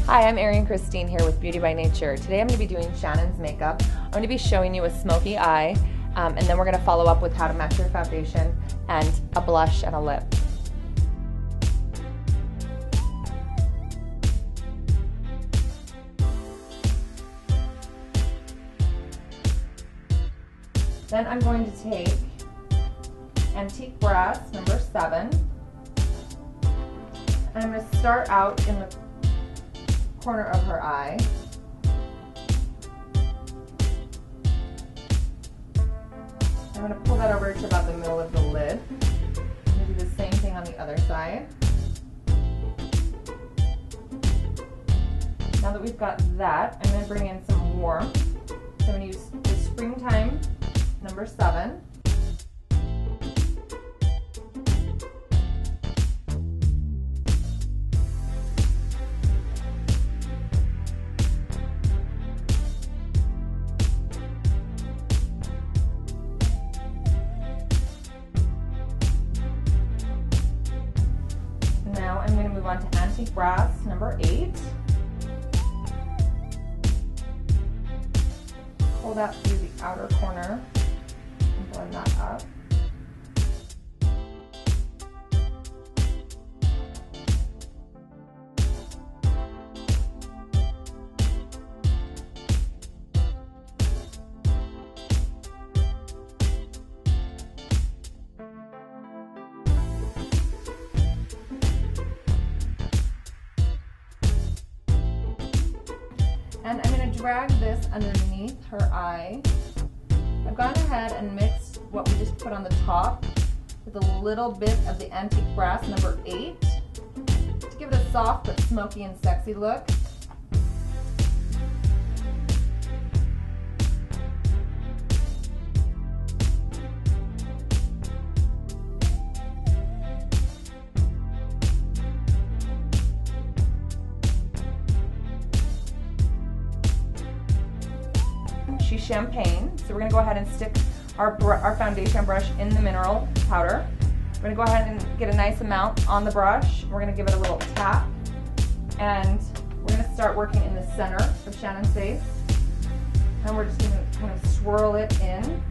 Hi, I'm Arian Christine here with Beauty by Nature. Today I'm going to be doing Shannon's makeup. I'm going to be showing you a smoky eye, and then we're going to follow up with how to match your foundation and a blush and a lip. Then I'm going to take Antique Brass number 7, and I'm going to start out in the corner of her eye. I'm going to pull that over to about the middle of the lid. I'm going to do the same thing on the other side. Now that we've got that, I'm going to bring in some warmth. So I'm going to use the Springtime number 7. Now I'm going to move on to Antique Brass number 8. Pull that through the outer corner and blend that up. And I'm going to drag this underneath her eye. I've gone ahead and mixed what we just put on the top with a little bit of the Antique Brass number 8 to give it a soft but smoky and sexy look. She's champagne, so we're going to go ahead and stick our foundation brush in the mineral powder. We're going to go ahead and get a nice amount on the brush. We're going to give it a little tap, and we're going to start working in the center of Shannon's face. And we're just going to kind of swirl it in.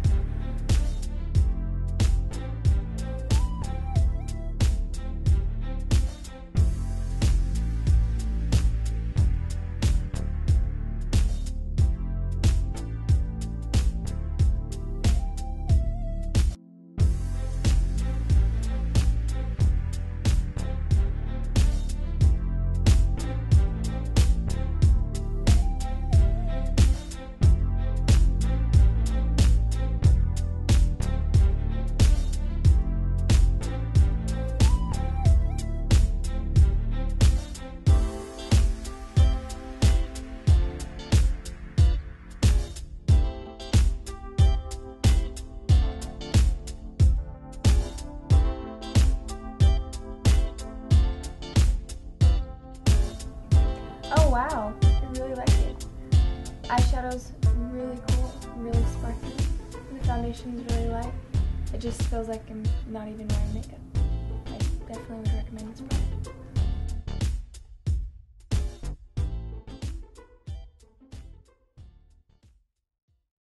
Oh wow, I really like it. Eyeshadow's really cool, really sparkly. And the foundation's really light. It just feels like I'm not even wearing makeup. I definitely would recommend this product.